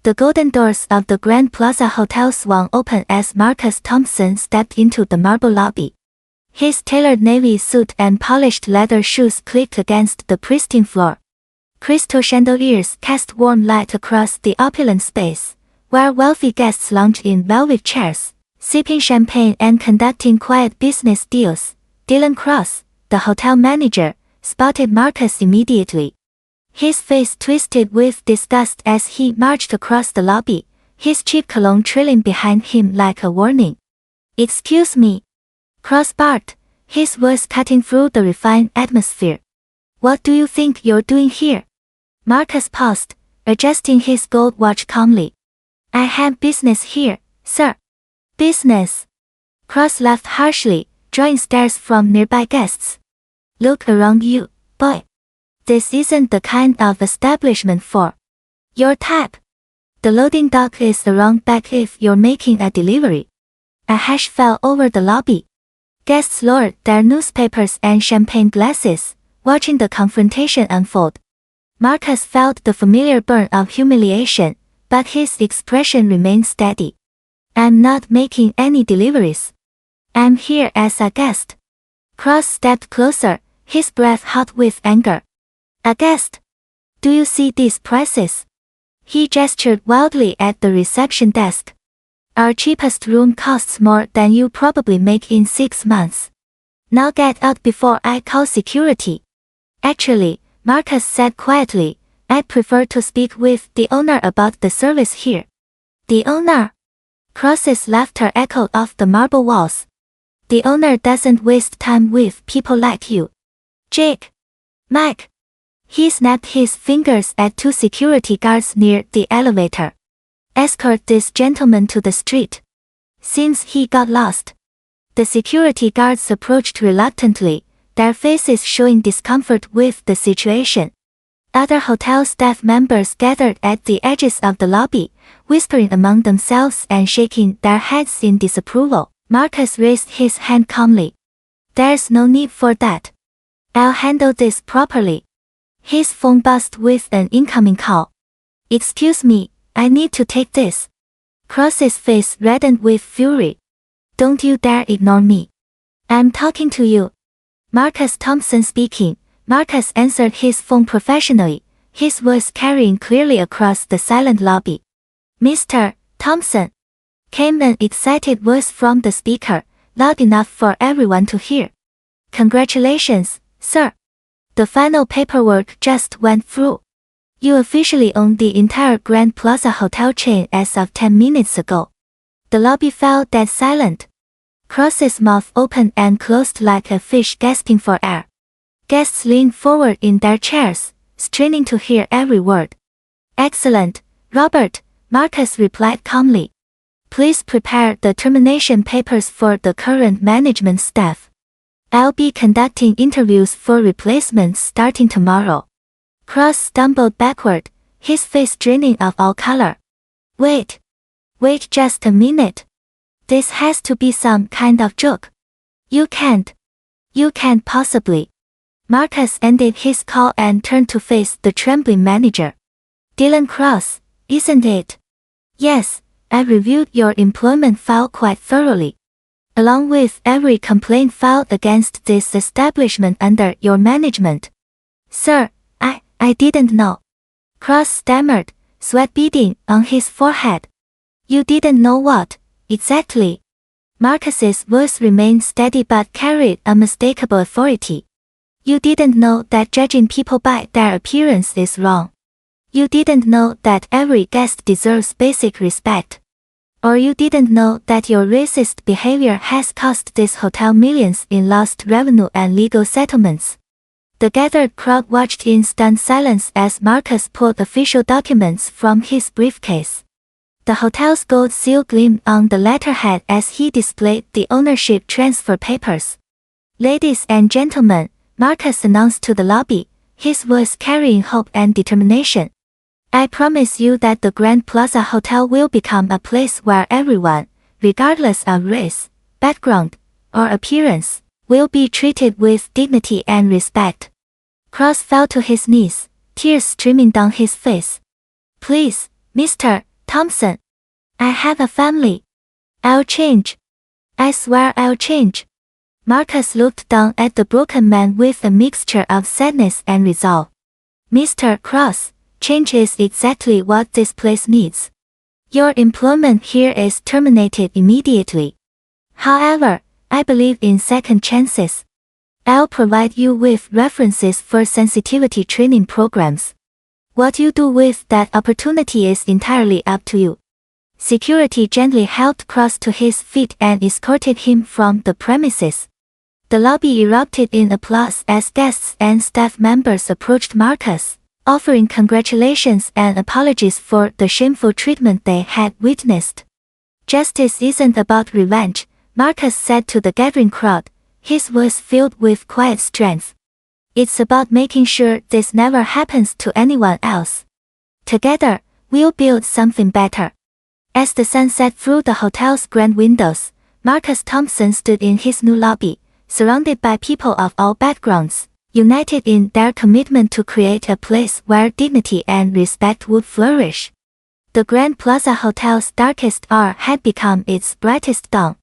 The golden doors of the Grand Plaza Hotel swung open as Marcus Thompson stepped into the marble lobby. His tailored navy suit and polished leather shoes clicked against the pristine floor. Crystal chandeliers cast warm light across the opulent space, where wealthy guests lounged in velvet chairs, sipping champagne and conducting quiet business deals. Dylan Cross, the hotel manager, spotted Marcus immediately. His face twisted with disgust as he marched across the lobby, his cheap cologne trailing behind him like a warning. "Excuse me," Cross barked, his voice cutting through the refined atmosphere. "What do you think you're doing here?" Marcus paused, adjusting his gold watch calmly. "I have business here, sir." "Business?" Cross laughed harshly, drawing stares from nearby guests. "Look around you, boy. This isn't the kind of establishment for your type. The loading dock is around back if you're making a delivery." A hush fell over the lobby. Guests lowered their newspapers and champagne glasses, watching the confrontation unfold. Marcus felt the familiar burn of humiliation, but his expression remained steady. "I'm not making any deliveries. I'm here as a guest." Cross stepped closer, his breath hot with anger. "A guest? Do you see these prices?" He gestured wildly at the reception desk. "Our cheapest room costs more than you probably make in 6 months. Now get out before I call security." "Actually," Marcus said quietly, "I prefer to speak with the owner about the service here." "The owner?" Cross's laughter echoed off the marble walls. "The owner doesn't waste time with people like you. Jake. Mike." He snapped his fingers at 2 security guards near the elevator. "Escort this gentleman to the street." Since he got lost. The security guards approached reluctantly, their faces showing discomfort with the situation. Other hotel staff members gathered at the edges of the lobby, whispering among themselves and shaking their heads in disapproval. Marcus raised his hand calmly. "There's no need for that. I'll handle this properly." His phone buzzed with an incoming call. "Excuse me, I need to take this." Cross's face reddened with fury. "Don't you dare ignore me. I'm talking to you." Marcus Thompson speaking. Marcus answered his phone professionally, his voice carrying clearly across the silent lobby. "Mr. Thompson," came an excited voice from the speaker, loud enough for everyone to hear. "Congratulations, sir. The final paperwork just went through. You officially own the entire Grand Plaza hotel chain as of 10 minutes ago." The lobby fell dead silent. Cross's mouth opened and closed like a fish gasping for air. Guests leaned forward in their chairs, straining to hear every word. "Excellent, Robert," Marcus replied calmly. "Please prepare the termination papers for the current management staff. I'll be conducting interviews for replacements starting tomorrow." Cross stumbled backward, his face draining of all color. Wait just a minute. This has to be some kind of joke. You can't possibly." Marcus ended his call and turned to face the trembling manager. "Dylan Cross, isn't it?" "Yes, I reviewed your employment file quite thoroughly. Along with every complaint filed against this establishment under your management." "Sir, I didn't know." Cross stammered, sweat beading on his forehead. "You didn't know what, exactly?" Marcus's voice remained steady but carried unmistakable authority. "You didn't know that judging people by their appearance is wrong. You didn't know that every guest deserves basic respect. Or you didn't know that your racist behavior has cost this hotel millions in lost revenue and legal settlements." The gathered crowd watched in stunned silence as Marcus pulled official documents from his briefcase. The hotel's gold seal gleamed on the letterhead as he displayed the ownership transfer papers. "Ladies and gentlemen," Marcus announced to the lobby, his voice carrying hope and determination. "I promise you that the Grand Plaza Hotel will become a place where everyone, regardless of race, background, or appearance, will be treated with dignity and respect." Cross fell to his knees, tears streaming down his face. "Please, Mr. Thompson. I have a family. I'll change. I swear I'll change. Marcus looked down at the broken man with a mixture of sadness and resolve. Mr. Cross, change is exactly what this place needs. Your employment here is terminated immediately. However, I believe in second chances. I'll provide you with references for sensitivity training programs. What you do with that opportunity is entirely up to you. Security gently helped Cross to his feet and escorted him from the premises. The lobby erupted in applause as guests and staff members approached Marcus, offering congratulations and apologies for the shameful treatment they had witnessed. Justice isn't about revenge, Marcus said to the gathering crowd, his voice filled with quiet strength. It's about making sure this never happens to anyone else. Together, we'll build something better. As the sun set through the hotel's grand windows, Marcus Thompson stood in his new lobby, surrounded by people of all backgrounds, united in their commitment to create a place where dignity and respect would flourish. The Grand Plaza Hotel's darkest hour had become its brightest dawn.